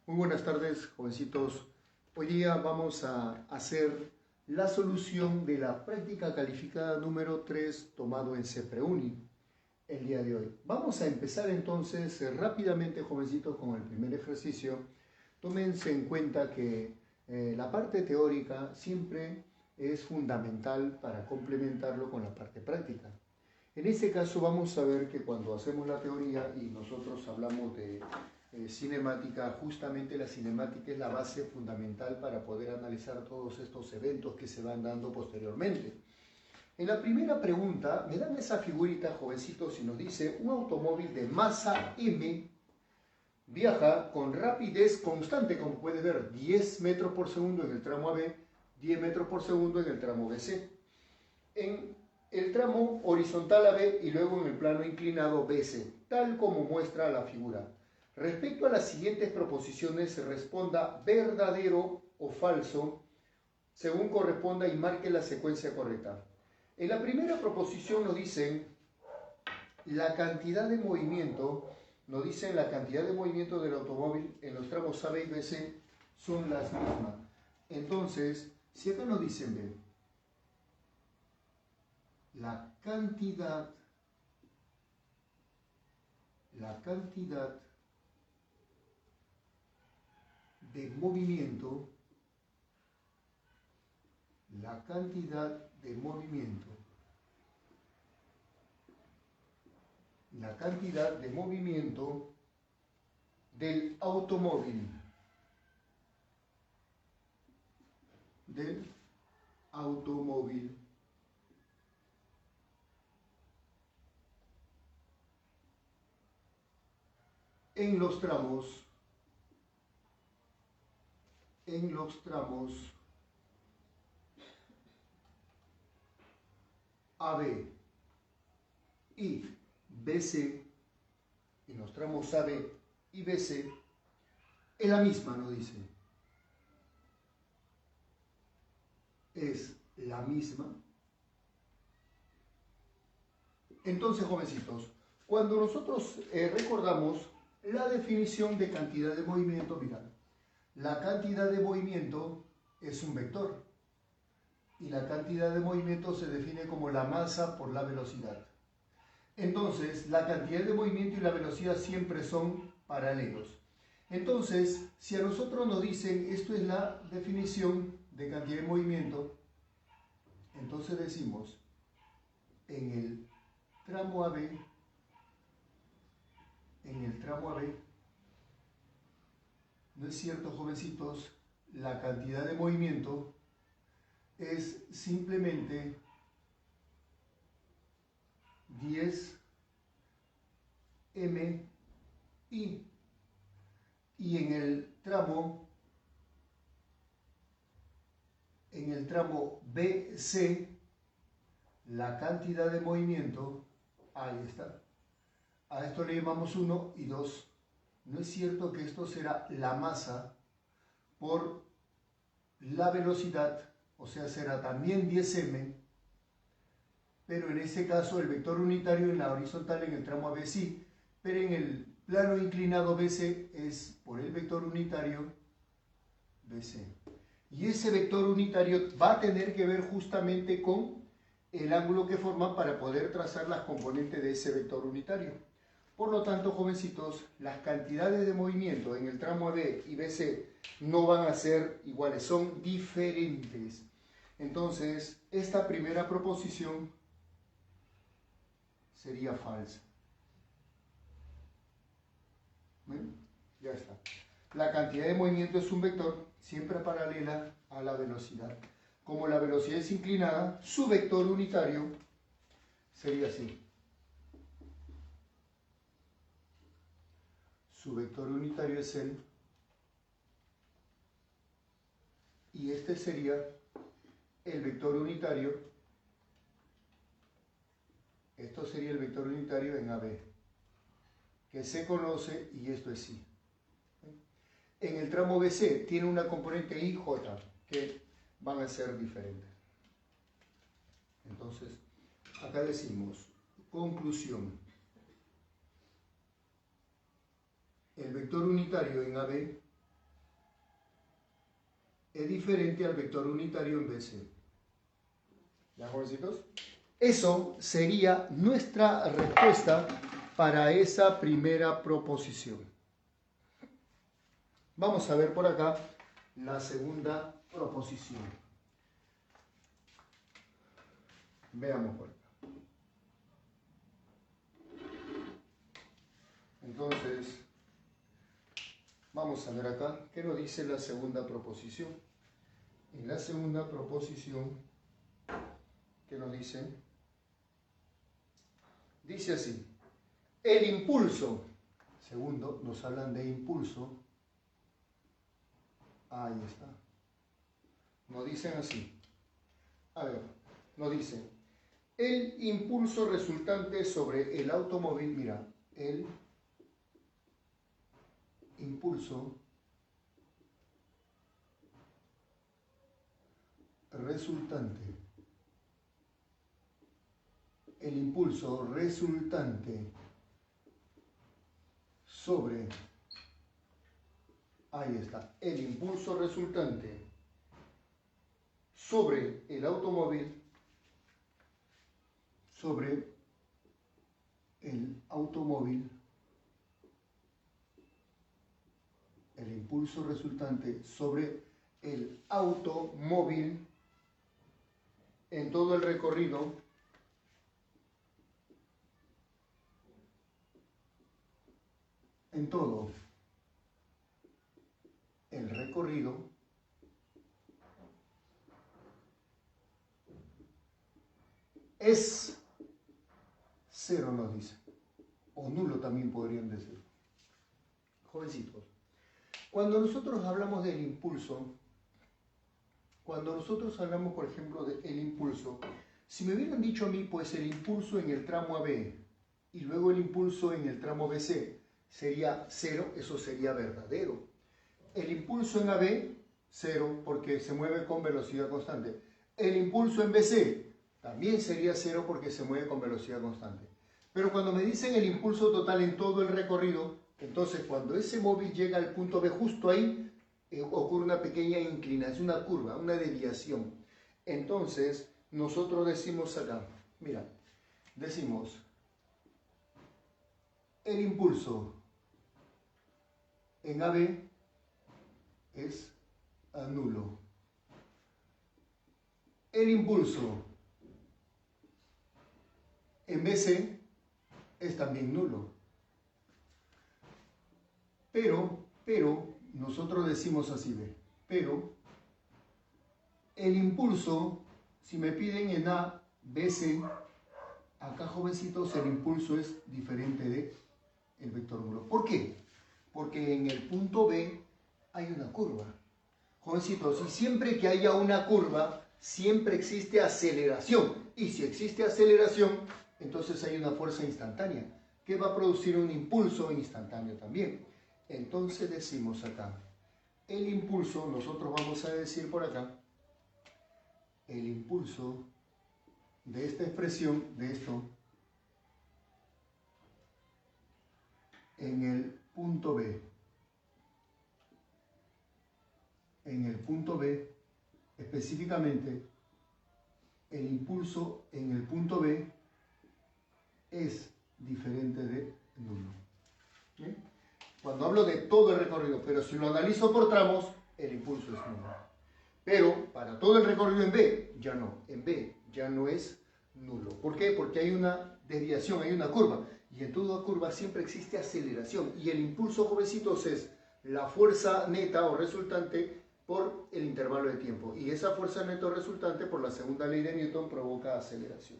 Muy buenas tardes, jovencitos. Hoy día vamos a hacer la solución de la práctica calificada número 3 tomado en CEPREUNI el día de hoy. Vamos a empezar entonces rápidamente, jovencitos, con el primer ejercicio. Tómense en cuenta que la parte teórica siempre es fundamental para complementarlo con la parte práctica. En este caso vamos a ver que cuando hacemos la teoría y nosotros hablamos de cinemática, justamente la cinemática es la base fundamental para poder analizar todos estos eventos que se van dando posteriormente. En la primera pregunta me dan esa figurita, jovencitos, y nos dice un automóvil de masa M viaja con rapidez constante, como puede ver, 10 metros por segundo en el tramo AB, 10 metros por segundo en el tramo BC. En el tramo horizontal AB y luego en el plano inclinado BC, tal como muestra la figura. Respecto a las siguientes proposiciones, responda verdadero o falso, según corresponda y marque la secuencia correcta. En la primera proposición nos dicen la cantidad de movimiento, del automóvil en los tramos AB y BC son las mismas. Entonces, si acá nos dicen, ven, la cantidad de movimiento, del automóvil, en los tramos AB y BC, en los tramos AB y BC, es la misma, nos dice. Es la misma. Entonces, jovencitos, cuando nosotros recordamos la definición de cantidad de movimiento, mirad, la cantidad de movimiento es un vector y la cantidad de movimiento se define como la masa por la velocidad. Entonces, la cantidad de movimiento y la velocidad siempre son paralelos. Entonces, si a nosotros nos dicen esto es la definición de cantidad de movimiento, entonces decimos en el tramo AB, ¿no es cierto, jovencitos? La cantidad de movimiento es simplemente 10 MI. Y en el tramo BC, la cantidad de movimiento, ahí está. A esto le llamamos 1 y 2. ¿No es cierto que esto será la masa por la velocidad? O sea, será también 10m, pero en este caso el vector unitario en la horizontal en el tramo AB sí, pero en el plano inclinado BC es por el vector unitario BC. Y ese vector unitario va a tener que ver justamente con el ángulo que forma para poder trazar las componentes de ese vector unitario. Por lo tanto, jovencitos, las cantidades de movimiento en el tramo AB y BC no van a ser iguales, son diferentes. Entonces, esta primera proposición sería falsa. ¿Ven? Ya está. La cantidad de movimiento es un vector siempre paralela a la velocidad. Como la velocidad es inclinada, su vector unitario sería así. Su vector unitario es el, y este sería el vector unitario, esto sería el vector unitario en AB, que se conoce, y esto es I. En el tramo BC tiene una componente I, J, que van a ser diferentes. Entonces, acá decimos, conclusión. El vector unitario en AB es diferente al vector unitario en BC. ¿Ya, jovencitos? Eso sería nuestra respuesta para esa primera proposición. Vamos a ver por acá la segunda proposición. Veamos por acá. Entonces, vamos a ver acá qué nos dice la segunda proposición. En la segunda proposición, ¿qué nos dice? Dice así: el impulso, segundo, nos hablan de impulso. Ahí está. Nos dicen así. A ver, nos dicen: el impulso resultante sobre el automóvil, mira, el impulso resultante. El impulso resultante sobre, ahí está, el impulso resultante sobre el automóvil, el impulso resultante sobre el automóvil en todo el recorrido es cero, nos dice, o nulo también podrían decir. Jovencitos, cuando nosotros hablamos del impulso, cuando nosotros hablamos, por ejemplo, del impulso, si me hubieran dicho a mí, pues el impulso en el tramo AB y luego el impulso en el tramo BC sería cero, eso sería verdadero. El impulso en AB, cero, porque se mueve con velocidad constante. El impulso en BC también sería cero porque se mueve con velocidad constante. Pero cuando me dicen el impulso total en todo el recorrido, entonces cuando ese móvil llega al punto B, justo ahí ocurre una pequeña inclinación, una curva, una desviación. Entonces nosotros decimos acá, mira, decimos el impulso en AB es nulo. El impulso en BC es también nulo. Pero, nosotros decimos así, ¿ve? Pero el impulso, si me piden en A, BC, acá, jovencitos, el impulso es diferente de el vector nulo. ¿Por qué? Porque en el punto B hay una curva. Jovencitos, y siempre que haya una curva, siempre existe aceleración. Y si existe aceleración, entonces hay una fuerza instantánea, que va a producir un impulso instantáneo también. Entonces decimos acá, el impulso, nosotros vamos a decir por acá, el impulso de esta expresión, de esto, en el punto B. En el punto B, específicamente, el impulso en el punto B es diferente de nulo. ¿Bien? Cuando hablo de todo el recorrido, pero si lo analizo por tramos, el impulso es nulo. Pero para todo el recorrido en B, ya no. En B ya no es nulo. ¿Por qué? Porque hay una desviación, hay una curva. Y en toda curva siempre existe aceleración. Y el impulso, jovencitos, es la fuerza neta o resultante por el intervalo de tiempo. Y esa fuerza neta o resultante, por la segunda ley de Newton, provoca aceleración.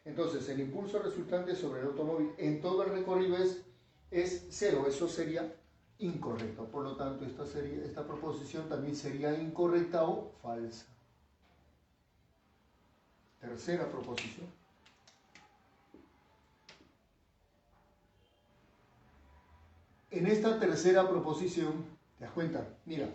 Entonces, el impulso resultante sobre el automóvil en todo el recorrido es cero. Eso sería incorrecto. Por lo tanto, esta proposición también sería incorrecta o falsa. Tercera proposición. En esta tercera proposición, ¿te das cuenta? Mira,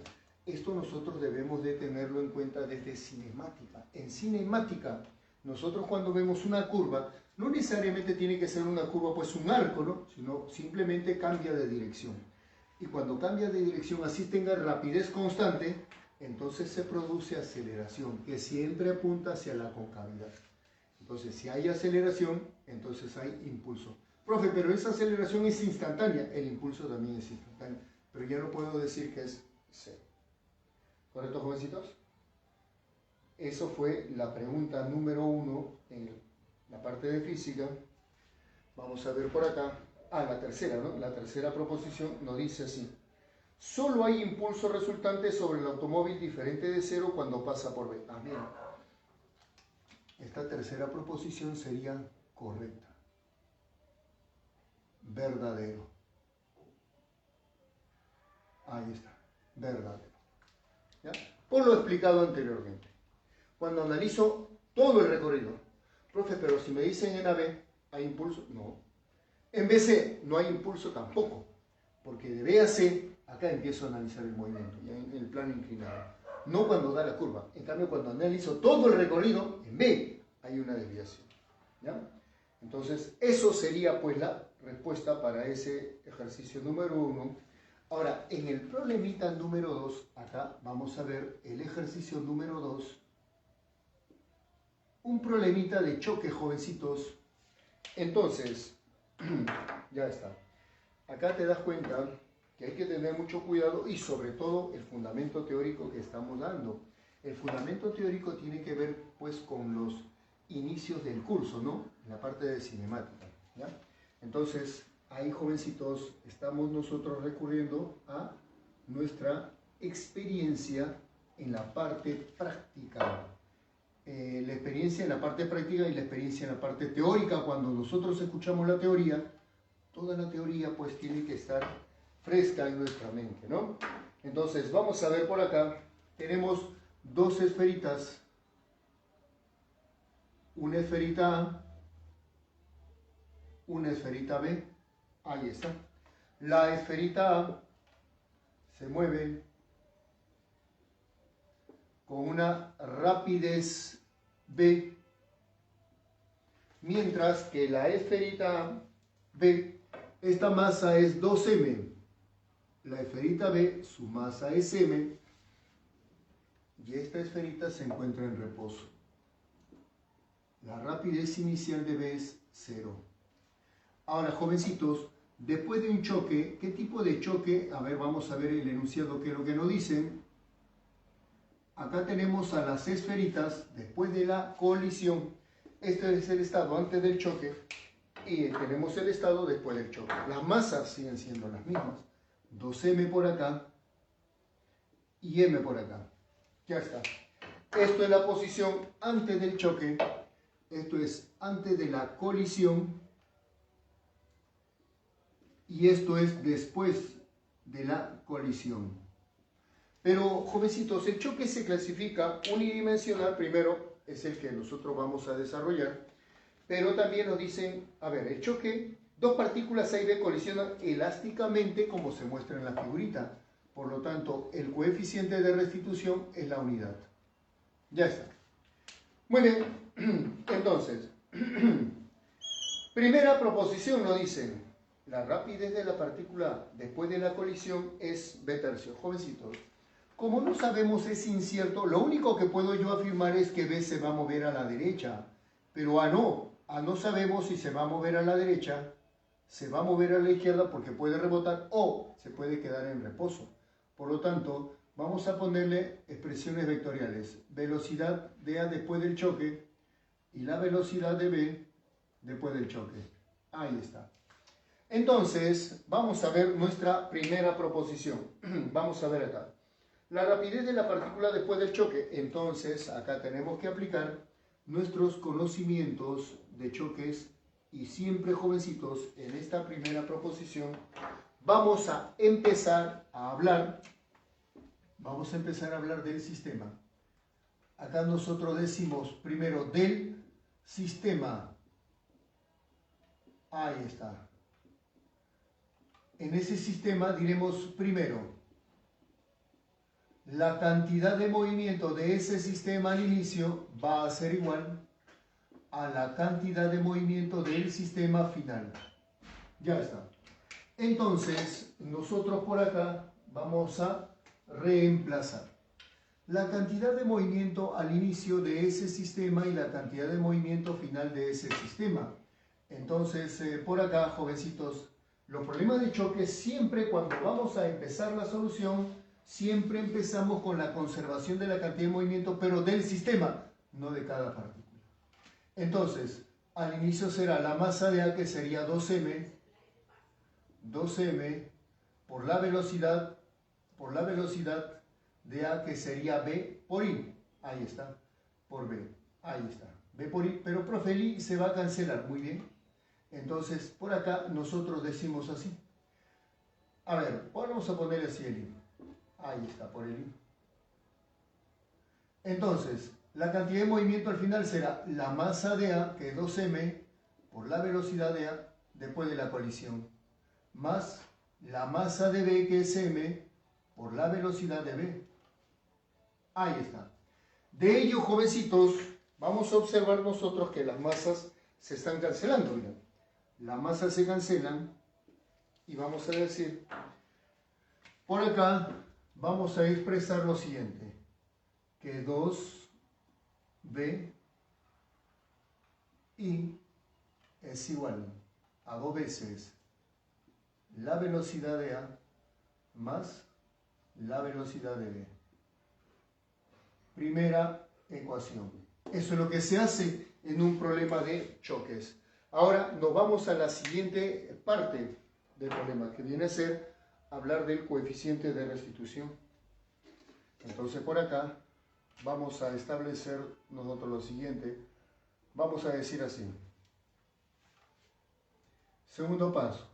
esto nosotros debemos de tenerlo en cuenta desde cinemática. En cinemática, nosotros cuando vemos una curva, no necesariamente tiene que ser una curva, pues un arco, ¿no? Sino simplemente cambia de dirección. Y cuando cambia de dirección, así tenga rapidez constante, entonces se produce aceleración, que siempre apunta hacia la concavidad. Entonces, si hay aceleración, entonces hay impulso. Profe, pero esa aceleración es instantánea. El impulso también es instantáneo. Pero ya no puedo decir que es cero. ¿Correcto, jovencitos? Eso fue la pregunta número 1 en la parte de física. Vamos a ver por acá. La tercera, ¿no? La tercera proposición nos dice así. Solo hay impulso resultante sobre el automóvil diferente de cero cuando pasa por B. Bien. Esta tercera proposición sería correcta. Verdadero. Ahí está. Verdadero. ¿Ya? Por lo explicado anteriormente. Cuando analizo todo el recorrido. Profe, pero si me dicen en AB, ¿hay impulso? No. En BC no hay impulso tampoco. Porque de B a C, acá empiezo a analizar el movimiento, ya en el plano inclinado. No cuando da la curva. En cambio, cuando analizo todo el recorrido, en B hay una desviación. ¿Ya? Entonces, eso sería pues la respuesta para ese ejercicio número 1. Ahora, en el problemita número 2, acá vamos a ver el ejercicio número 2. Un problemita de choque, jovencitos. Entonces, ya está. Acá te das cuenta que hay que tener mucho cuidado y sobre todo el fundamento teórico que estamos dando. El fundamento teórico tiene que ver pues con los inicios del curso, ¿no? En la parte de cinemática, ¿ya? Entonces, ahí, jovencitos, estamos nosotros recurriendo a nuestra experiencia en la parte práctica. La experiencia en la parte práctica y la experiencia en la parte teórica. Cuando nosotros escuchamos la teoría, toda la teoría pues tiene que estar fresca en nuestra mente, ¿no? Entonces, vamos a ver por acá. Tenemos dos esferitas. Una esferita A, una esferita B. Ahí está. La esferita A se mueve con una rapidez B, mientras que la esferita B, esta masa es 2m. La esferita B, su masa es m, y esta esferita se encuentra en reposo. La rapidez inicial de B es 0. Ahora, jovencitos, después de un choque, ¿qué tipo de choque? A ver, vamos a ver el enunciado, que es lo que nos dicen. Acá tenemos a las esferitas después de la colisión. Este es el estado antes del choque y tenemos el estado después del choque. Las masas siguen siendo las mismas. 2m por acá y m por acá. Ya está. Esto es la posición antes del choque. Esto es antes de la colisión. Y esto es después de la colisión. Pero, jovencitos, el choque se clasifica unidimensional. Primero es el que nosotros vamos a desarrollar. Pero también nos dicen, a ver, el choque, dos partículas A y B colisionan elásticamente como se muestra en la figurita. Por lo tanto, el coeficiente de restitución es la unidad. Ya está. Muy bien, entonces, primera proposición nos dicen, la rapidez de la partícula después de la colisión es b tercio. Jovencitos, como no sabemos, es incierto, lo único que puedo yo afirmar es que B se va a mover a la derecha, pero A no sabemos si se va a mover a la derecha, se va a mover a la izquierda porque puede rebotar o se puede quedar en reposo. Por lo tanto, vamos a ponerle expresiones vectoriales. Velocidad de A después del choque y la velocidad de B después del choque. Ahí está. Entonces, vamos a ver nuestra primera proposición. Vamos a ver acá. La rapidez de la partícula después del choque. Entonces, acá tenemos que aplicar nuestros conocimientos de choques y siempre, jovencitos, en esta primera proposición vamos a empezar a hablar del sistema. Acá nosotros decimos primero del sistema. Ahí está. En ese sistema diremos primero la cantidad de movimiento de ese sistema al inicio va a ser igual a la cantidad de movimiento del sistema final. Ya está. Entonces, nosotros por acá vamos a reemplazar. la cantidad de movimiento al inicio de ese sistema y la cantidad de movimiento final de ese sistema. Entonces, por acá, jovencitos, los problemas de choque siempre cuando vamos a empezar la solución, siempre empezamos con la conservación de la cantidad de movimiento, pero del sistema, no de cada partícula. Entonces, al inicio será la masa de A, que sería 2m por la velocidad de A, que sería B por I. Ahí está, por B. Ahí está, B por I. Pero, profe, el I se va a cancelar, muy bien. Entonces, por acá nosotros decimos así. A ver, vamos a poner así el I. Ahí está, por el I. Entonces, la cantidad de movimiento al final será la masa de A, que es 2m, por la velocidad de A, después de la colisión, más la masa de B, que es m, por la velocidad de B. Ahí está. De ello, jovencitos, vamos a observar nosotros que las masas se están cancelando. Mira, las masas se cancelan y vamos a decir, por acá vamos a expresar lo siguiente, que 2b I es igual a 2 veces la velocidad de A más la velocidad de B. Primera ecuación. Eso es lo que se hace en un problema de choques. Ahora nos vamos a la siguiente parte del problema, que viene a ser hablar del coeficiente de restitución. Entonces por acá vamos a establecer nosotros lo siguiente. Vamos a decir así. Segundo paso.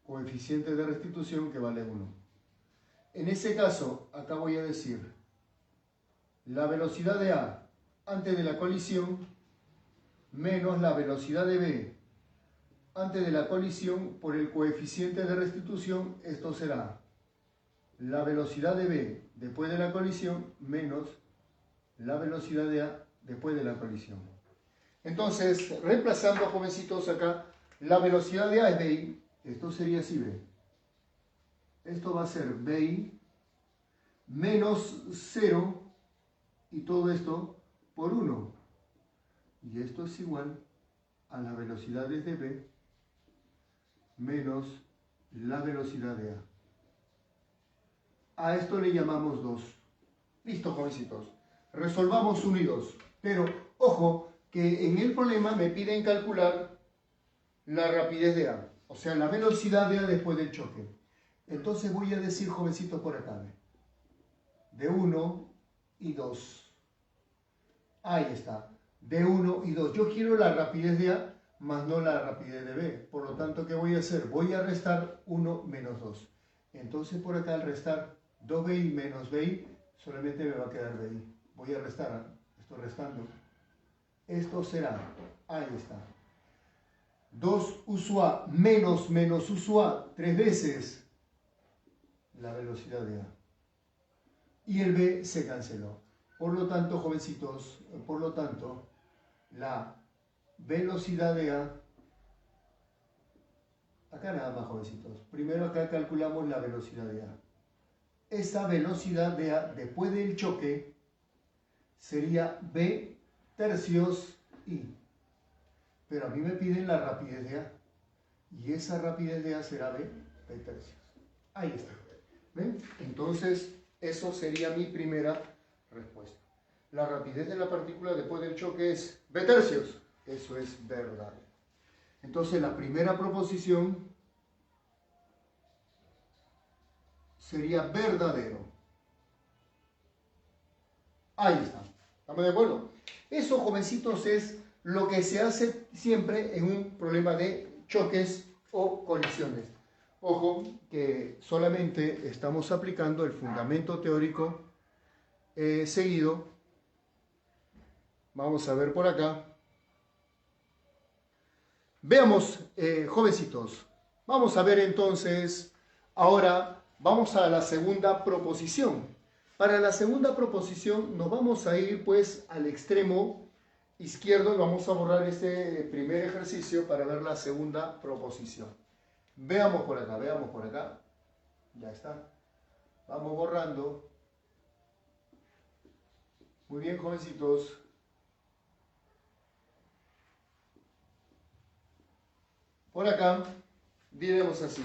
Coeficiente de restitución que vale 1. En ese caso, acá voy a decir la velocidad de A antes de la colisión menos la velocidad de B antes de la colisión por el coeficiente de restitución. Esto será la velocidad de B después de la colisión menos la velocidad de A después de la colisión. Entonces, reemplazando, jovencitos, acá, la velocidad de A es BI. Esto sería así, ¿ve? Esto va a ser BI menos 0 y todo esto por 1. Y esto es igual a las velocidades de B menos la velocidad de A. A esto le llamamos 2. Listo, jovencitos. Resolvamos 1 y 2. Pero, ojo, que en el problema me piden calcular la rapidez de A. O sea, la velocidad de A después del choque. Entonces voy a decir, jovencitos, por acá, de 1 y 2. Ahí está, de 1 y 2. Yo quiero la rapidez de A, más no la rapidez de B. Por lo tanto, ¿qué voy a hacer? Voy a restar 1 menos 2. Entonces, por acá, al restar 2BI menos BI, solamente me va a quedar BI. Voy a restar, estoy restando. Esto será, ahí está, 2 U sub A menos U sub A, 3 veces la velocidad de A. Y el B se canceló. Por lo tanto, jovencitos, la velocidad de A, acá nada más, jovencitos, primero acá calculamos la velocidad de A. Esta velocidad de A después del choque sería B tercios I. Pero a mí me piden la rapidez de A. Y esa rapidez de A será B tercios. Ahí está. ¿Ven? Entonces, eso sería mi primera respuesta. La rapidez de la partícula después del choque es B tercios. Eso es verdad. Entonces, la primera proposición sería verdadero. Ahí está. ¿Estamos de acuerdo? Eso, jovencitos, es lo que se hace siempre en un problema de choques o colisiones. Ojo que solamente estamos aplicando el fundamento teórico seguido. Vamos a ver por acá. Veamos, jovencitos. Vamos a ver entonces, ahora vamos a la segunda proposición. Para la segunda proposición nos vamos a ir pues al extremo izquierdo y vamos a borrar este primer ejercicio para ver la segunda proposición. Veamos por acá, ya está. Vamos borrando. Muy bien, jovencitos. Por acá diremos así.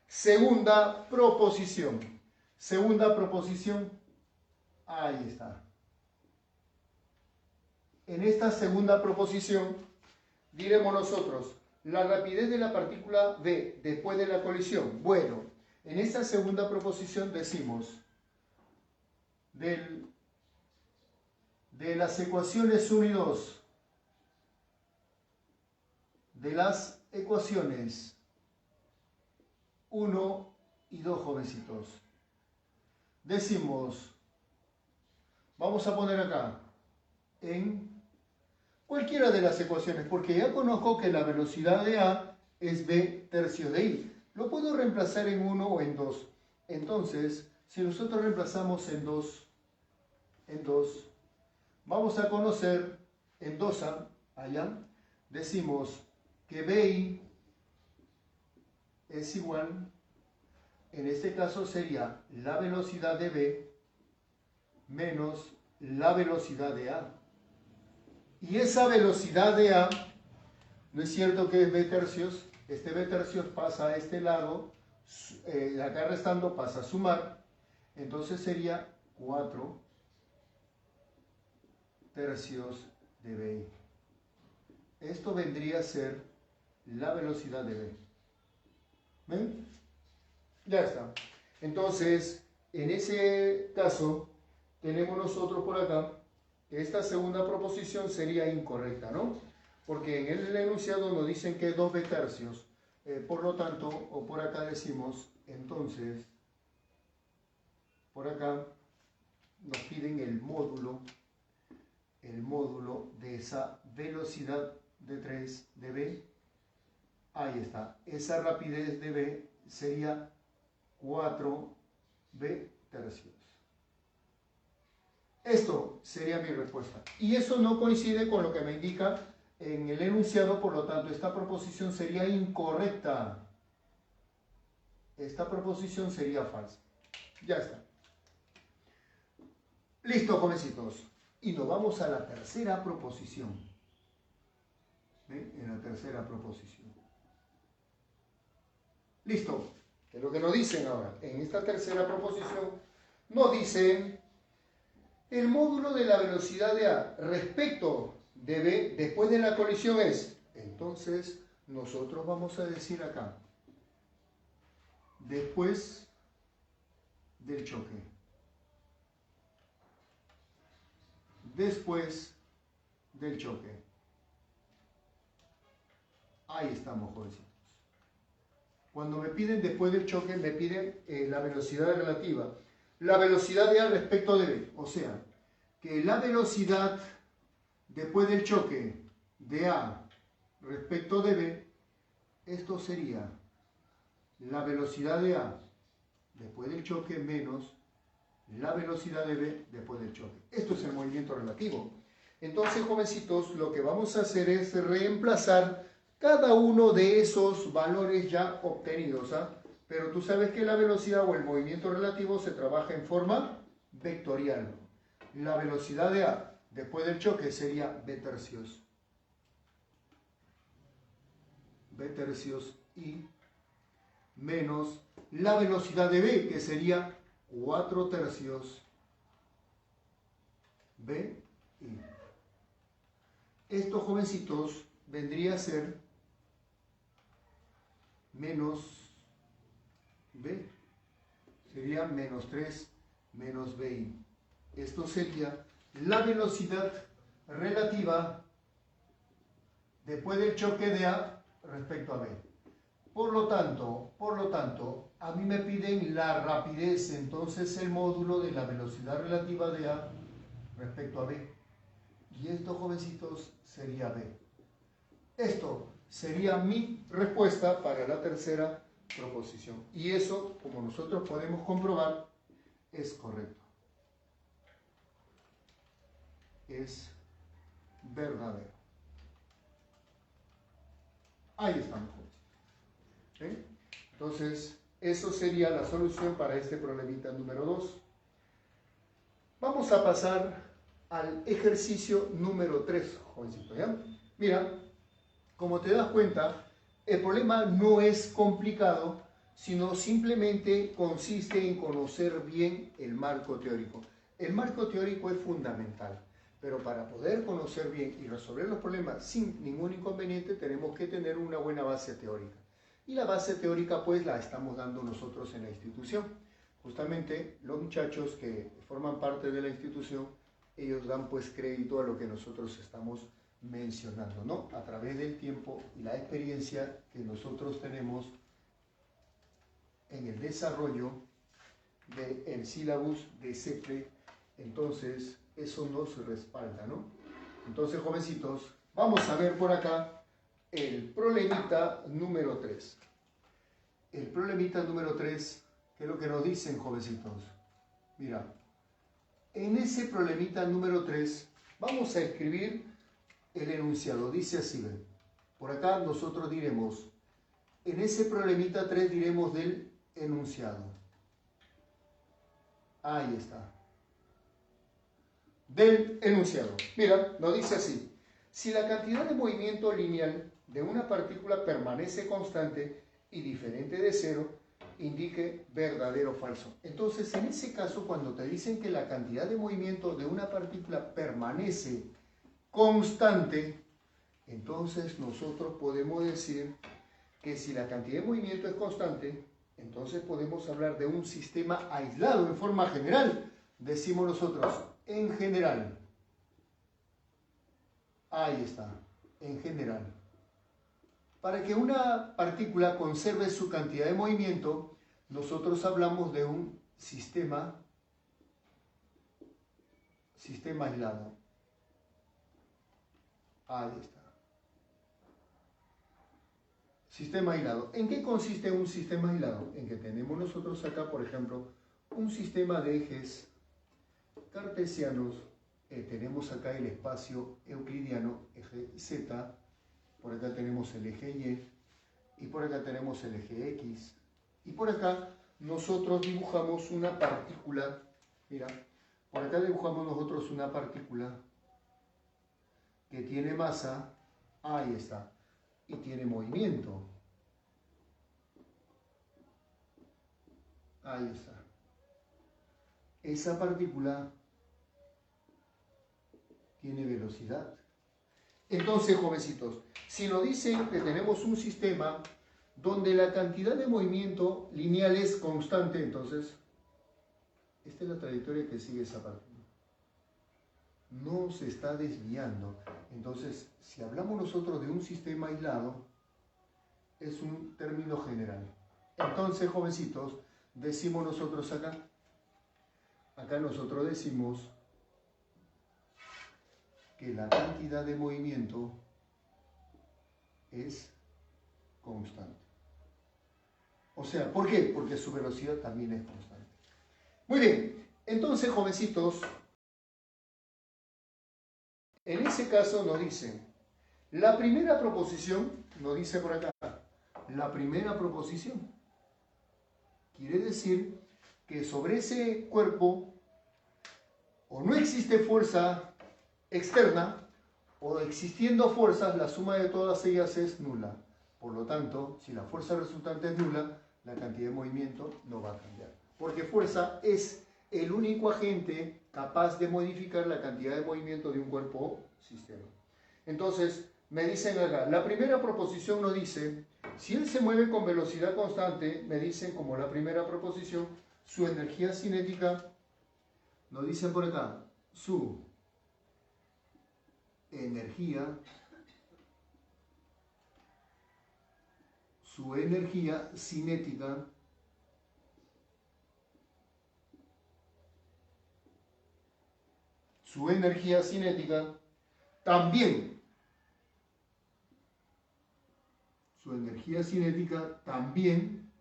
Segunda proposición. Segunda proposición. Ahí está. En esta segunda proposición diremos nosotros la rapidez de la partícula B después de la colisión. Bueno, en esta segunda proposición decimos de las ecuaciones 1 y 2, de las ecuaciones 1 y 2, jovencitos, decimos, vamos a poner acá, en cualquiera de las ecuaciones, porque ya conozco que la velocidad de A es B tercios de I. Lo puedo reemplazar en 1 o en 2. Entonces, si nosotros reemplazamos en 2, vamos a conocer en 2A, allá, decimos que BI es igual, en este caso sería la velocidad de B menos la velocidad de A. Y esa velocidad de A, ¿no es cierto que es B tercios? Este B tercios pasa a este lado, acá restando pasa a sumar, entonces sería 4 tercios de B. Esto vendría a ser la velocidad de B. ¿Ven? Ya está. Entonces, en ese caso, tenemos nosotros por acá, esta segunda proposición sería incorrecta, ¿no? Porque en el enunciado nos dicen que es 2B tercios. Por lo tanto, o por acá decimos, entonces, por acá nos piden el módulo de esa velocidad de 3 de B. Ahí está. Esa rapidez de B sería 4B tercios. Esto sería mi respuesta. Y eso no coincide con lo que me indica en el enunciado, por lo tanto, esta proposición sería incorrecta. Esta proposición sería falsa. Ya está. Listo, jovencitos. Y nos vamos a la tercera proposición. ¿Ven? En la tercera proposición. Listo. ¿Qué es lo que nos dicen ahora? En esta tercera proposición nos dicen el módulo de la velocidad de A respecto de B después de la colisión es. Entonces, nosotros vamos a decir acá, después del choque. Después del choque. Ahí estamos, jovencitos. Cuando me piden después del choque, me piden la velocidad relativa. La velocidad de A respecto de B. O sea, que la velocidad después del choque de A respecto de B, esto sería la velocidad de A después del choque menos la velocidad de B después del choque. Esto es el movimiento relativo. Entonces, jovencitos, lo que vamos a hacer es reemplazar cada uno de esos valores ya obtenidos. Pero tú sabes que la velocidad o el movimiento relativo se trabaja en forma vectorial. La velocidad de A después del choque sería B tercios. B tercios I menos la velocidad de B, que sería 4 tercios B I. Esto, jovencitos, vendría a ser menos B. Sería menos 3 menos BI. Esto sería la velocidad relativa después del choque de A respecto a B. Por lo tanto, a mí me piden la rapidez, entonces el módulo de la velocidad relativa de A respecto a B. Y esto, jovencitos, sería B. Esto sería mi respuesta para la tercera proposición. Y eso, como nosotros podemos comprobar, es correcto. Es verdadero. Ahí estamos, jovencitos. ¿Sí? Entonces, Eso sería la solución para este problemita número 2. Vamos a pasar al ejercicio número 3, jovencito, ¿ya? Mira, como te das cuenta, el problema no es complicado, sino simplemente consiste en conocer bien el marco teórico. El marco teórico es fundamental, pero para poder conocer bien y resolver los problemas sin ningún inconveniente, tenemos que tener una buena base teórica. Y la base teórica pues la estamos dando nosotros en la institución. Justamente los muchachos que forman parte de la institución, ellos dan pues crédito a lo que nosotros estamos mencionando, ¿no? A través del tiempo y la experiencia que nosotros tenemos en el desarrollo del sílabus de CEPRE, entonces eso nos respalda, ¿no? Entonces, jovencitos, vamos a ver por acá el problemita número 3. El problemita número 3, ¿qué es lo que nos dicen, jovencitos? Mira, en ese problemita número 3 vamos a escribir el enunciado. Dice así, ¿ven? Por acá nosotros diremos, en ese problemita 3 diremos del enunciado. Ahí está. Del enunciado. Mira, nos dice así. Si la cantidad de movimiento lineal de una partícula permanece constante y diferente de cero, indique verdadero o falso. Entonces, en ese caso, cuando te dicen que la cantidad de movimiento de una partícula permanece constante, entonces nosotros podemos decir que si la cantidad de movimiento es constante, entonces podemos hablar de un sistema aislado en forma general. Decimos nosotros, en general. Ahí está, en general. Para que una partícula conserve su cantidad de movimiento, nosotros hablamos de un sistema aislado. Ahí está. Sistema aislado. ¿En qué consiste un sistema aislado? En que tenemos nosotros acá, por ejemplo, un sistema de ejes cartesianos. Tenemos acá el espacio euclidiano, eje Z. Por acá tenemos el eje Y. Y por acá tenemos el eje X. Y por acá nosotros dibujamos una partícula. Mira, por acá dibujamos nosotros una partícula que tiene masa. Ahí está. Y tiene movimiento. Ahí está. Esa partícula tiene velocidad. Entonces, jovencitos, si nos dicen que tenemos un sistema donde la cantidad de movimiento lineal es constante, entonces, esta es la trayectoria que sigue esa partícula. No se está desviando. Entonces, si hablamos nosotros de un sistema aislado, es un término general. Entonces, jovencitos, decimos nosotros acá nosotros decimos que la cantidad de movimiento es constante. O sea, ¿por qué? Porque su velocidad también es constante. Muy bien, entonces, jovencitos, en ese caso nos dicen, la primera proposición, nos dice por acá, la primera proposición quiere decir que sobre ese cuerpo o no existe fuerza externa o existiendo fuerzas, la suma de todas ellas es nula. Por lo tanto, si la fuerza resultante es nula, la cantidad de movimiento no va a cambiar. Porque fuerza es el único agente capaz de modificar la cantidad de movimiento de un cuerpo o sistema. Entonces, me dicen acá, la primera proposición nos dice, si él se mueve con velocidad constante, me dicen como la primera proposición, su energía cinética, nos dicen por acá, su energía cinética también,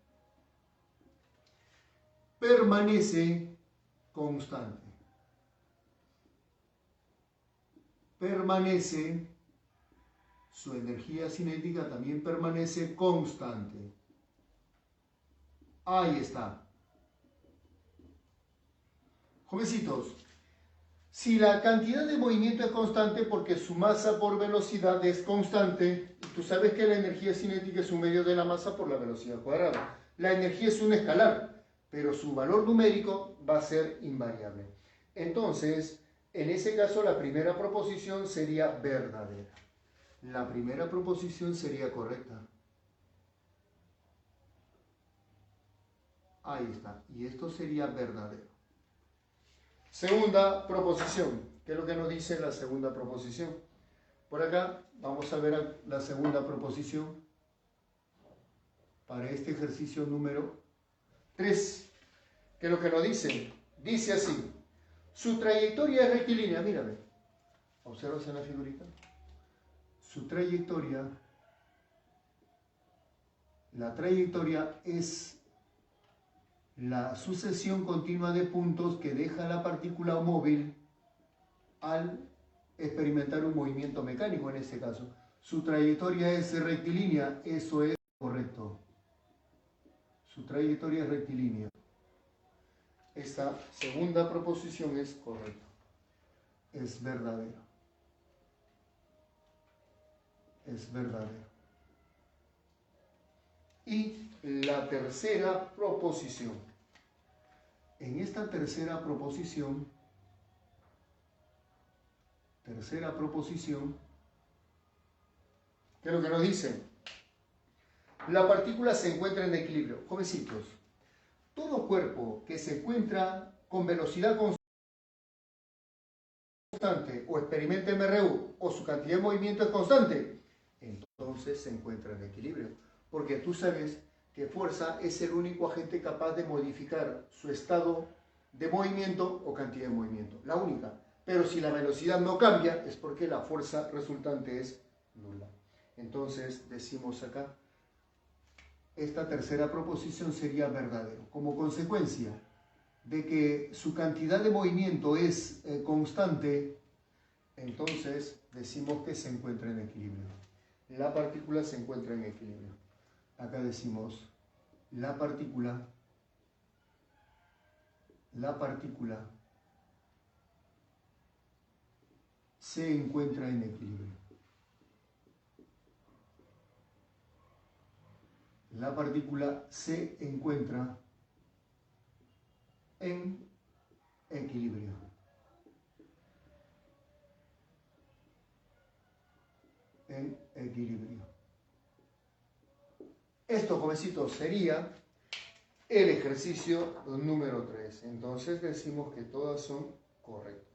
permanece constante. Su energía cinética también permanece constante. Ahí está. Jovencitos, si la cantidad de movimiento es constante porque su masa por velocidad es constante, tú sabes que la energía cinética es un medio de la masa por la velocidad cuadrada. La energía es un escalar, pero su valor numérico va a ser invariable. Entonces, en ese caso, la primera proposición sería verdadera. La primera proposición sería correcta. Ahí está. Y esto sería verdadero. Segunda proposición. ¿Qué es lo que nos dice la segunda proposición? Por acá vamos a ver la segunda proposición para este ejercicio número 3. ¿Qué es lo que nos dice? Dice así. Su trayectoria es rectilínea. Mírame. ¿Observas en la figurita? Su trayectoria, la trayectoria es la sucesión continua de puntos que deja la partícula móvil al experimentar un movimiento mecánico en este caso. Su trayectoria es rectilínea, eso es correcto. Su trayectoria es rectilínea. Esta segunda proposición es correcta. Es verdadero. Es verdadero. Y la tercera proposición. En esta tercera proposición, ¿qué es lo que nos dice? La partícula se encuentra en equilibrio. Jovencitos, todo cuerpo que se encuentra con velocidad constante o experimenta MRU o su cantidad de movimiento es constante, entonces se encuentra en equilibrio. Porque tú sabes que fuerza es el único agente capaz de modificar su estado de movimiento o cantidad de movimiento. La única. Pero si la velocidad no cambia, es porque la fuerza resultante es nula. Entonces decimos acá, esta tercera proposición sería verdadero. Como consecuencia de que su cantidad de movimiento es constante, entonces decimos que se encuentra en equilibrio. La partícula se encuentra en equilibrio. Acá decimos, la partícula se encuentra en equilibrio. La partícula se encuentra en equilibrio. En equilibrio. Esto, jovencitos, sería el ejercicio número 3. Entonces decimos que todas son correctas.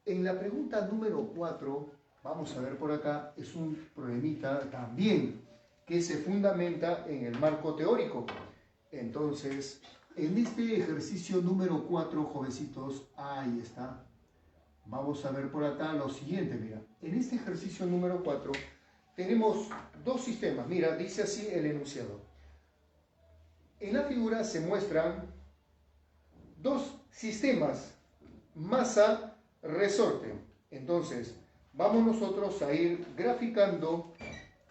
En la pregunta número 4, vamos a ver por acá, es un problemita también que se fundamenta en el marco teórico. Entonces, en este ejercicio número 4, jovencitos, ahí está. Vamos a ver por acá lo siguiente, mira. En este ejercicio número 4 tenemos dos sistemas. Mira, dice así el enunciado. En la figura se muestran dos sistemas, masa-resorte. Entonces, vamos nosotros a ir graficando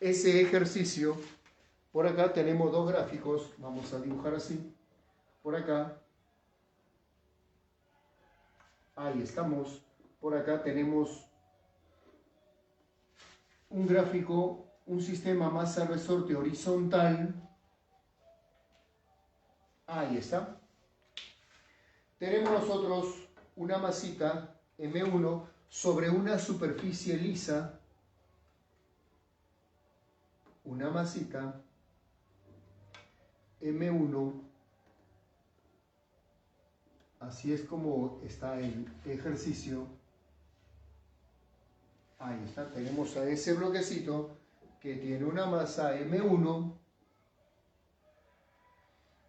ese ejercicio. Por acá tenemos dos gráficos. Vamos a dibujar así. Por acá. Ahí estamos. Por acá tenemos un gráfico, un sistema masa-resorte horizontal. Ahí está. Tenemos nosotros una masita M1 sobre una superficie lisa. Una masita M1. Así es como está el ejercicio. Ahí está, tenemos a ese bloquecito que tiene una masa M1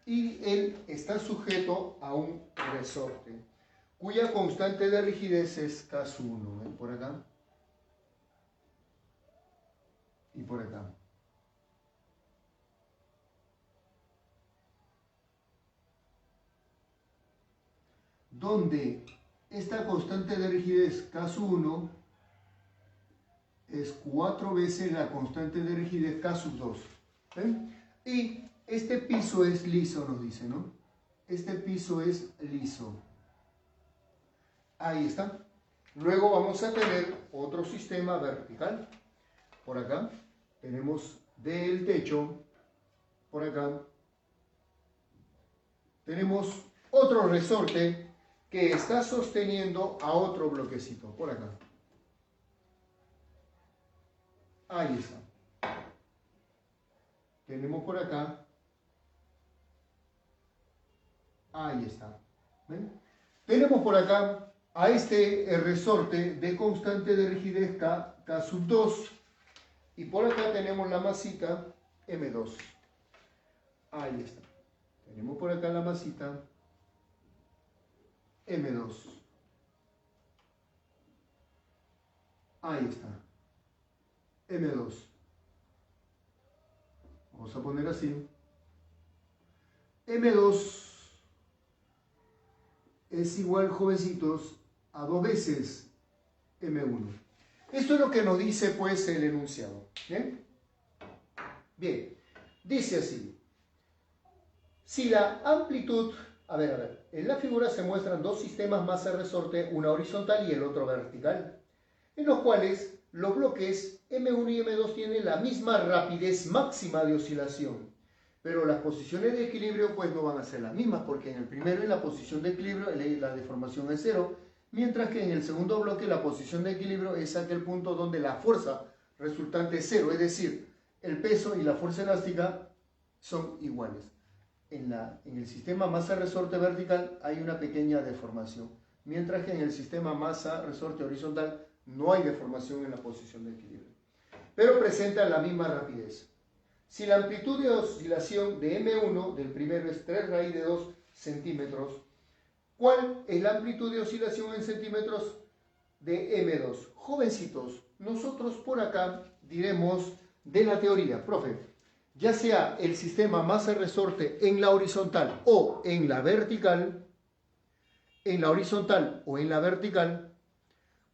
y él está sujeto a un resorte cuya constante de rigidez es K1. ¿Ven? Por acá y por acá. Donde esta constante de rigidez K1 es 4 veces la constante de rigidez K2. ¿Ven? Y este piso es liso, nos dice, ¿no? Este piso es liso. Ahí está. Luego vamos a tener otro sistema vertical. Por acá tenemos del techo. Por acá tenemos otro resorte que está sosteniendo a otro bloquecito. Por acá. Ahí está. Tenemos por acá. Ahí está. ¿Ven? Tenemos por acá a este resorte de constante de rigidez K sub 2. Y por acá tenemos la masita M2. Ahí está. Tenemos por acá la masita M2. Ahí está. M2. Vamos a poner así. M2 es igual, jovencitos, a 2 veces M1. Esto es lo que nos dice, pues, el enunciado. ¿Bien? Bien. Dice así. Si la amplitud... A ver. En la figura se muestran dos sistemas masa-resorte, una horizontal y el otro vertical, en los cuales los bloques M1 y M2 tienen la misma rapidez máxima de oscilación. Pero las posiciones de equilibrio pues no van a ser las mismas, porque en el primero, en la posición de equilibrio, la deformación es 0, mientras que en el segundo bloque la posición de equilibrio es aquel punto donde la fuerza resultante es 0, es decir, el peso y la fuerza elástica son iguales. En el sistema masa-resorte vertical hay una pequeña deformación, mientras que en el sistema masa-resorte horizontal no hay deformación en la posición de equilibrio, pero presenta la misma rapidez. Si la amplitud de oscilación de M1 del primero es 3 raíz de 2 centímetros, ¿cuál es la amplitud de oscilación en centímetros de M2? Jovencitos, nosotros por acá diremos de la teoría, profe, ya sea el sistema masa-resorte en la horizontal o en la vertical,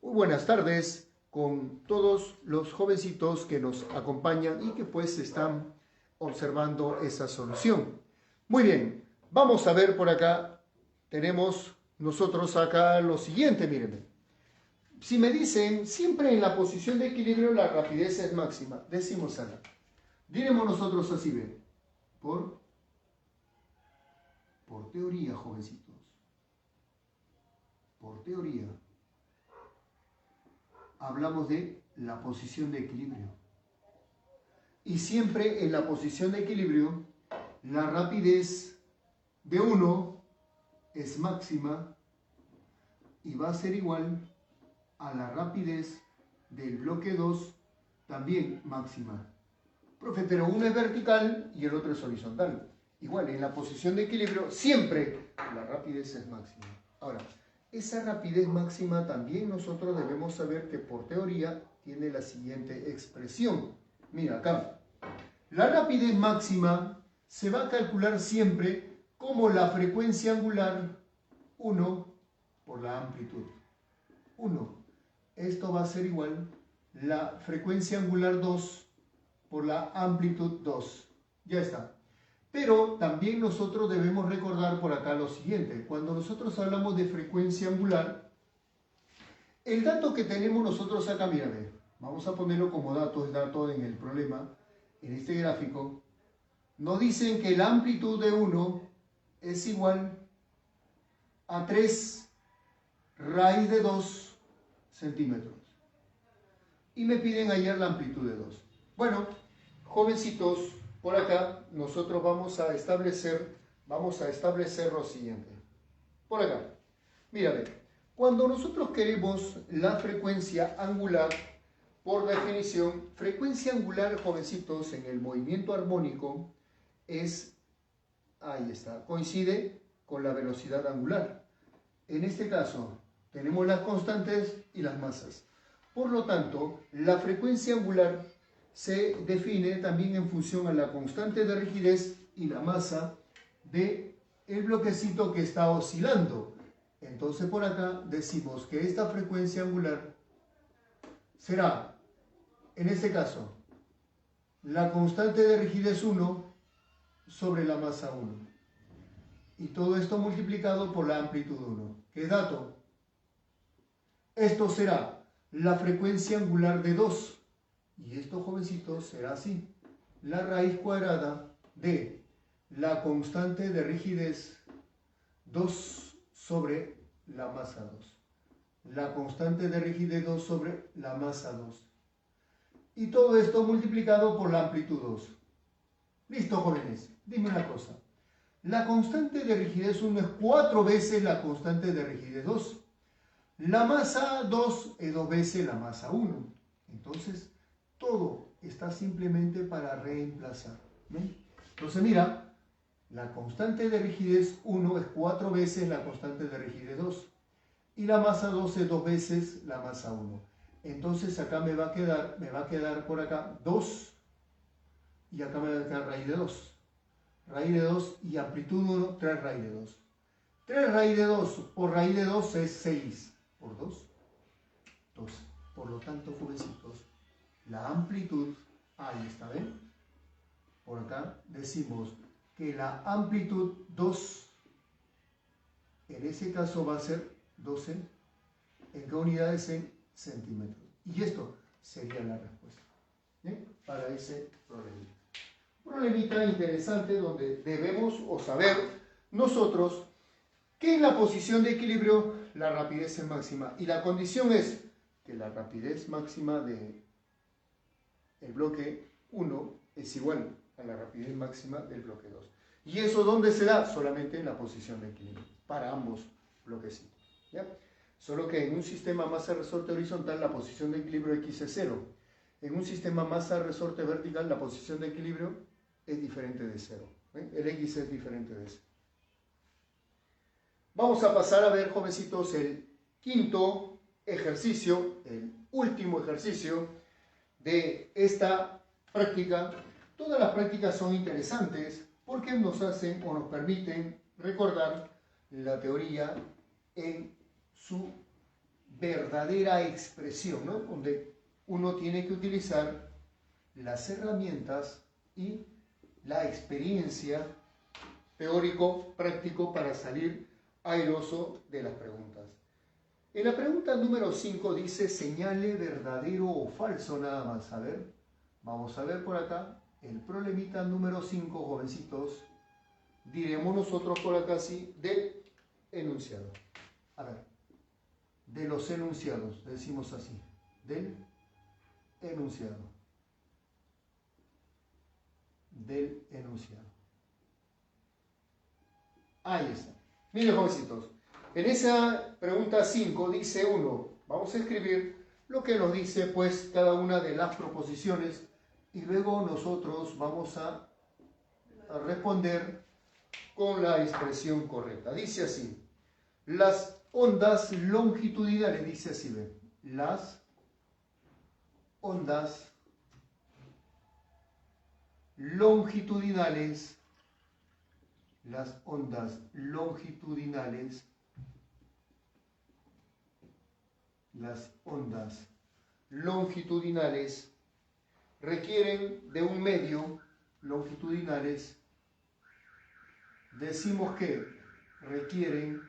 muy buenas tardes con todos los jovencitos que nos acompañan y que pues están observando esa solución. Muy bien, vamos a ver por acá, tenemos nosotros acá lo siguiente, miren. Si me dicen, siempre en la posición de equilibrio la rapidez es máxima, decimos acá. Diremos nosotros así, ven, por teoría, jovencitos, por teoría, hablamos de la posición de equilibrio. Y siempre en la posición de equilibrio, la rapidez de 1 es máxima y va a ser igual a la rapidez del bloque 2, también máxima. Profe, pero uno es vertical y el otro es horizontal. Igual, en la posición de equilibrio, siempre la rapidez es máxima. Ahora, esa rapidez máxima también nosotros debemos saber que por teoría tiene la siguiente expresión. Mira acá. La rapidez máxima se va a calcular siempre como la frecuencia angular 1 por la amplitud. 1. Esto va a ser igual la frecuencia angular 2 por la amplitud 2. Ya está. Pero también nosotros debemos recordar por acá lo siguiente. Cuando nosotros hablamos de frecuencia angular, el dato que tenemos nosotros acá, mira, vamos a ponerlo como dato, es dato en el problema, en este gráfico, nos dicen que la amplitud de 1 es igual a 3 raíz de 2 centímetros. Y me piden hallar la amplitud de 2. Bueno, jovencitos, por acá nosotros vamos a establecer lo siguiente. Por acá, mírame, cuando nosotros queremos la frecuencia angular, por definición, frecuencia angular, jovencitos, en el movimiento armónico es, ahí está, coincide con la velocidad angular. En este caso, tenemos las constantes y las masas. Por lo tanto, la frecuencia angular se define también en función a la constante de rigidez y la masa del bloquecito que está oscilando. Entonces por acá decimos que esta frecuencia angular será, en este caso, la constante de rigidez 1 sobre la masa 1. Y todo esto multiplicado por la amplitud 1. ¿Qué dato? Esto será la frecuencia angular de 2. Y esto, jovencitos, será así. La raíz cuadrada de la constante de rigidez 2 sobre la masa 2. La constante de rigidez 2 sobre la masa 2. Y todo esto multiplicado por la amplitud 2. Listo, jóvenes. Dime una cosa. La constante de rigidez 1 es 4 veces la constante de rigidez 2. La masa 2 es 2 veces la masa 1. Entonces, todo está simplemente para reemplazar. ¿Ven? Entonces, mira, la constante de rigidez 1 es 4 veces la constante de rigidez 2. Y la masa 2 es 2 veces la masa 1. Entonces, acá me va a quedar por acá 2. Y acá me va a quedar raíz de 2. Raíz de 2 y amplitud 1, 3 raíz de 2. 3 raíz de 2 por raíz de 2 es 6. Por 2, 12. Por lo tanto, jovencitos, la amplitud, ahí está, ¿ven? Por acá decimos que la amplitud 2, en ese caso va a ser 12, ¿en qué unidades? En centímetros. Y esto sería la respuesta, ¿bien? Para ese problemita. Problemita interesante donde debemos o saber nosotros que en la posición de equilibrio la rapidez es máxima y la condición es que la rapidez máxima del bloque 1 es igual a la rapidez máxima del bloque 2. ¿Y eso dónde se da? Solamente en la posición de equilibrio, para ambos bloquecitos. ¿Ya? Solo que en un sistema masa-resorte horizontal la posición de equilibrio X es 0. En un sistema masa-resorte vertical la posición de equilibrio es diferente de 0. El X es diferente de 0. Vamos a pasar a ver, jovencitos, el quinto ejercicio, el último ejercicio de esta práctica. Todas las prácticas son interesantes porque nos hacen o nos permiten recordar la teoría en su verdadera expresión, ¿no? Donde uno tiene que utilizar las herramientas y la experiencia teórico-práctico para salir airoso de las preguntas. En la pregunta número 5 dice señale verdadero o falso nada más. A ver, vamos a ver por acá el problemita número 5, jovencitos. Diremos nosotros por acá así del enunciado. A ver, de los enunciados, decimos así, del enunciado. Del enunciado. Ahí está. Miren, jovencitos, en esa pregunta 5 dice 1, vamos a escribir lo que nos dice pues cada una de las proposiciones y luego nosotros vamos a responder con la expresión correcta. Dice así, las ondas longitudinales, dice así, ven, las ondas longitudinales requieren de un medio, longitudinales, decimos que requieren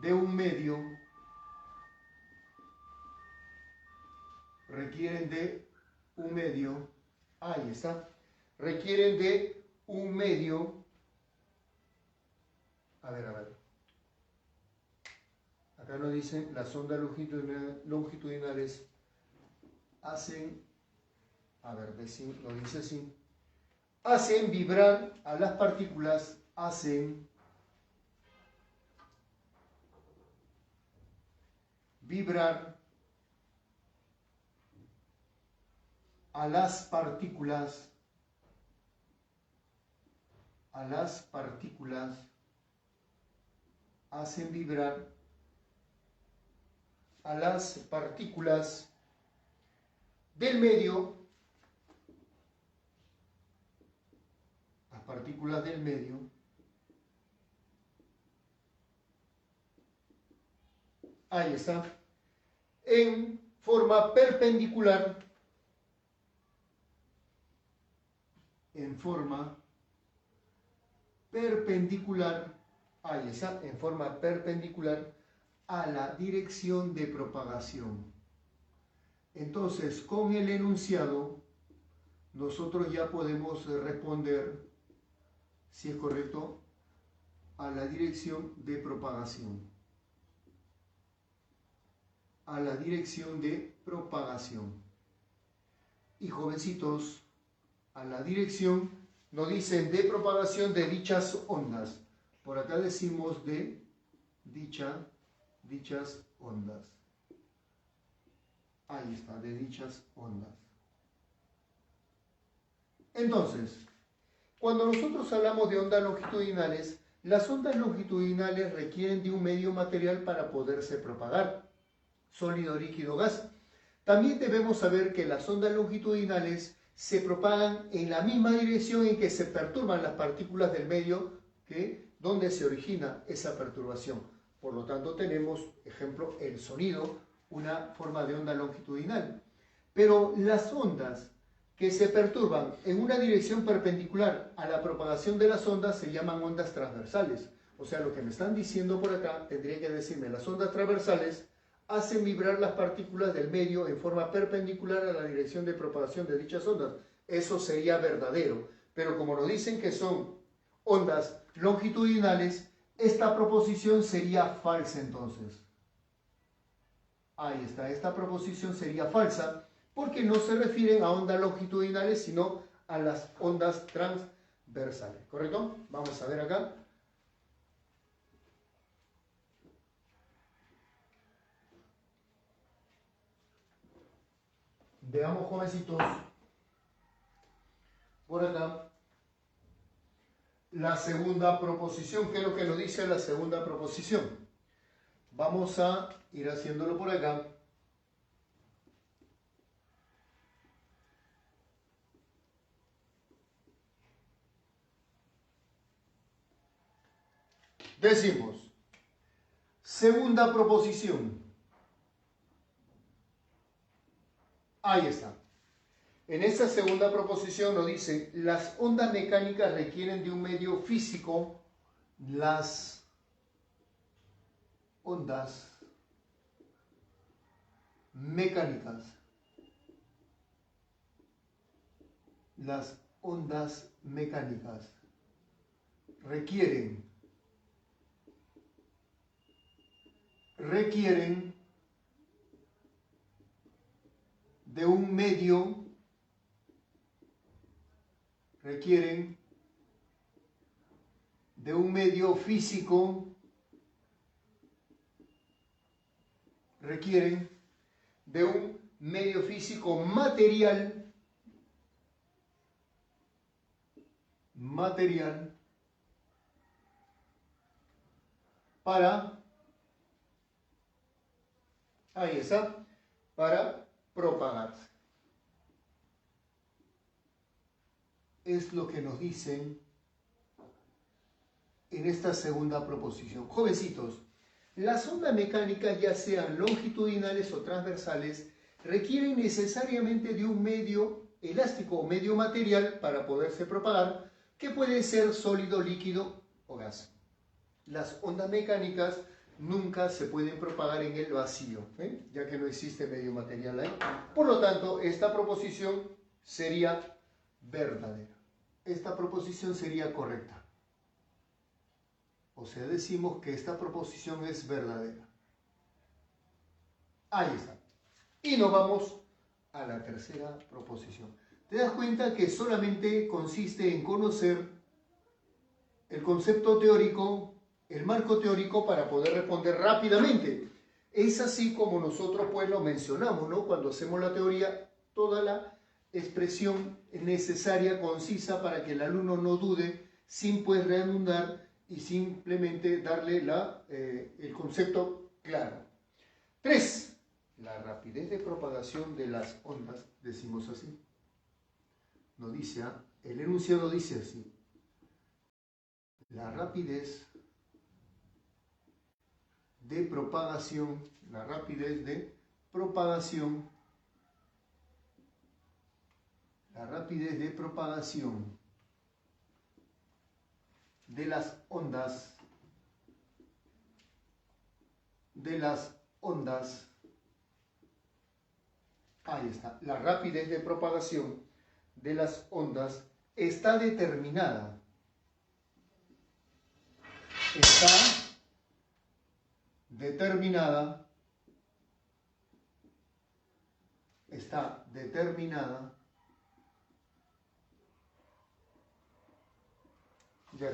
de un medio, ahí está, requieren de un medio, a ver, acá nos dicen las ondas longitudinales hacen, a ver, lo dice así, hacen vibrar a las partículas, hacen vibrar a las partículas, hacen vibrar a las partículas del medio, las partículas del medio, ahí está, en forma perpendicular en forma perpendicular, ahí está, en forma perpendicular a la dirección de propagación. Entonces, con el enunciado, nosotros ya podemos responder, si es correcto, a la dirección de propagación. A la dirección de propagación. Y jovencitos, a la dirección, nos dicen de propagación de dichas ondas. Por acá decimos de dichas ondas. Ahí está, de dichas ondas. Entonces, cuando nosotros hablamos de ondas longitudinales, las ondas longitudinales requieren de un medio material para poderse propagar, sólido, líquido, gas. También debemos saber que las ondas longitudinales se propagan en la misma dirección en que se perturban las partículas del medio donde se origina esa perturbación. Por lo tanto, tenemos, ejemplo, el sonido, una forma de onda longitudinal. Pero las ondas que se perturban en una dirección perpendicular a la propagación de las ondas se llaman ondas transversales. O sea, lo que me están diciendo por acá, tendría que decirme, las ondas transversales hacen vibrar las partículas del medio en forma perpendicular a la dirección de propagación de dichas ondas. Eso sería verdadero. Pero como nos dicen que son ondas longitudinales, esta proposición sería falsa entonces. Ahí está, esta proposición sería falsa porque no se refieren a ondas longitudinales, sino a las ondas transversales. ¿Correcto? Vamos a ver acá. Veamos, jovencitos, por acá, la segunda proposición. ¿Qué es lo que nos dice la segunda proposición? Vamos a ir haciéndolo por acá. Decimos, segunda proposición. Ahí está. En esta segunda proposición nos dice, las ondas mecánicas requieren de un medio físico. Las ondas mecánicas. Las ondas mecánicas requieren de un medio, físico, requieren de un medio físico material para, ahí está, para propagarse. Es lo que nos dicen en esta segunda proposición. Jovencitos, las ondas mecánicas, ya sean longitudinales o transversales, requieren necesariamente de un medio elástico o medio material para poderse propagar, que puede ser sólido, líquido o gas. Las ondas mecánicas nunca se pueden propagar en el vacío, ya que no existe medio material ahí. Por lo tanto, esta proposición sería verdadera. Esta proposición sería correcta. O sea, decimos que esta proposición es verdadera. Ahí está. Y nos vamos a la tercera proposición. Te das cuenta que solamente consiste en conocer el concepto teórico, el marco teórico, para poder responder rápidamente. Es así como nosotros pues lo mencionamos, ¿no? Cuando hacemos la teoría, toda la expresión necesaria, concisa, para que el alumno no dude, sin pues redundar y simplemente darle el concepto claro. 3. La rapidez de propagación de las ondas, decimos así. Nos dice, el enunciado dice así. La rapidez de propagación, de las ondas, ahí está, la rapidez de propagación de las ondas está determinada. Está determinada ya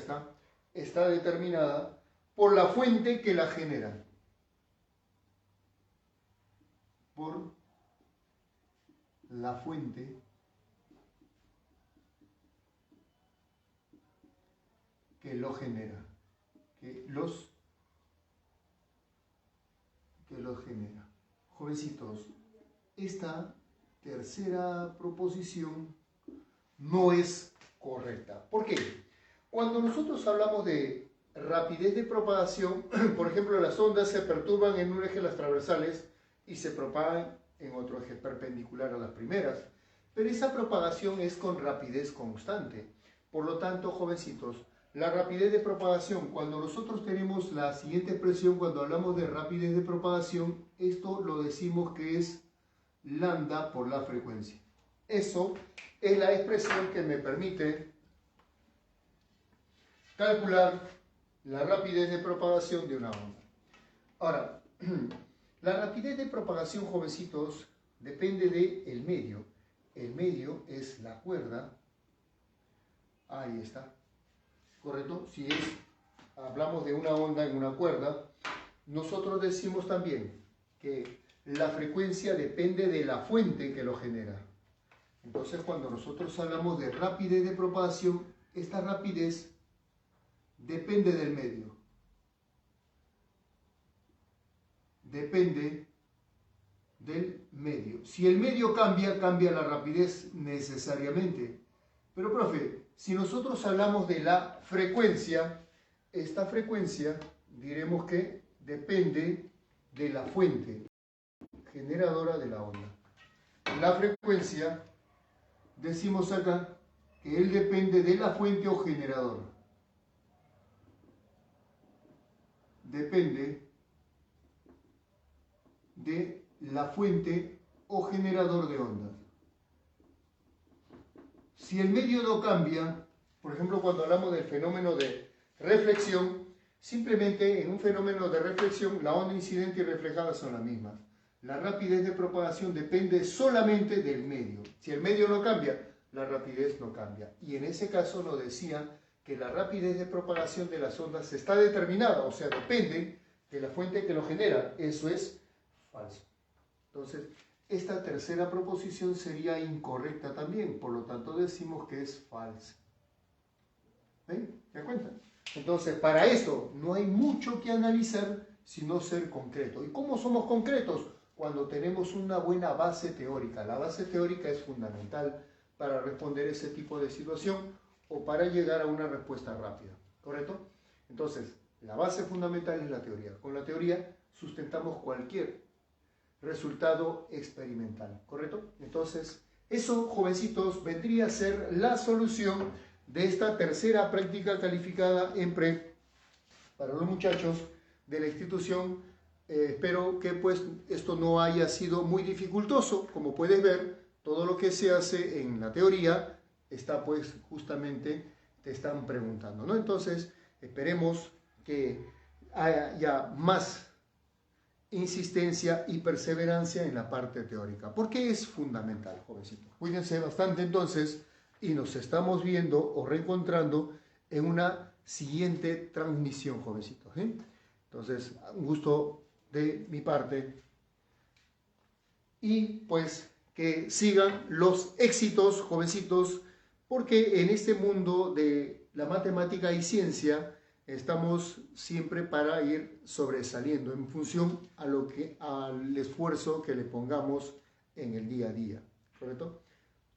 está determinada por la fuente que la genera. Por la fuente que lo genera, que los genera. Jovencitos, esta tercera proposición no es correcta. ¿Por qué? Cuando nosotros hablamos de rapidez de propagación, por ejemplo, las ondas se perturban en un eje las transversales y se propagan en otro eje perpendicular a las primeras, pero esa propagación es con rapidez constante. Por lo tanto, jovencitos, la rapidez de propagación, cuando nosotros tenemos la siguiente expresión, cuando hablamos de rapidez de propagación, esto lo decimos que es lambda por la frecuencia. Eso es la expresión que me permite calcular la rapidez de propagación de una onda. Ahora, la rapidez de propagación, jovencitos, depende del medio. El medio es la cuerda. Ahí está. ¿Correcto? Si hablamos de una onda en una cuerda, nosotros decimos también que la frecuencia depende de la fuente que lo genera. Entonces, cuando nosotros hablamos de rapidez de propagación, esta rapidez depende del medio. Depende del medio. Si el medio cambia, cambia la rapidez necesariamente. Pero, profe, si nosotros hablamos de la frecuencia, esta frecuencia diremos que depende de la fuente generadora de la onda. La frecuencia, decimos acá que él depende de la fuente o generador. Depende de la fuente o generador de ondas. Si el medio no cambia, por ejemplo, cuando hablamos del fenómeno de reflexión, simplemente en un fenómeno de reflexión la onda incidente y reflejada son las mismas. La rapidez de propagación depende solamente del medio. Si el medio no cambia, la rapidez no cambia. Y en ese caso nos decía que la rapidez de propagación de las ondas está determinada, o sea, depende de la fuente que lo genera. Eso es falso. Entonces, esta tercera proposición sería incorrecta también, por lo tanto decimos que es falsa. ¿Ven? ¿Se dan cuenta? Entonces, para esto no hay mucho que analizar, sino ser concreto. ¿Y cómo somos concretos? Cuando tenemos una buena base teórica. La base teórica es fundamental para responder ese tipo de situación o para llegar a una respuesta rápida. ¿Correcto? Entonces, la base fundamental es la teoría. Con la teoría sustentamos cualquier resultado experimental. ¿Correcto? Entonces, eso, jovencitos, vendría a ser la solución de esta tercera práctica calificada en pre para los muchachos de la institución. Espero que pues esto no haya sido muy dificultoso. Como puedes ver, todo lo que se hace en la teoría está pues justamente te están preguntando, ¿no? Entonces, esperemos que haya más insistencia y perseverancia en la parte teórica, porque es fundamental, jovencitos. Cuídense bastante entonces y nos estamos viendo o reencontrando en una siguiente transmisión, jovencitos, ¿eh? Entonces, un gusto de mi parte y pues que sigan los éxitos, jovencitos, porque en este mundo de la matemática y ciencia estamos siempre para ir sobresaliendo en función al esfuerzo que le pongamos en el día a día, ¿correcto?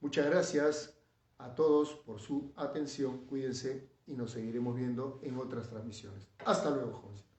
Muchas gracias a todos por su atención, cuídense y nos seguiremos viendo en otras transmisiones. Hasta luego, jóvenes.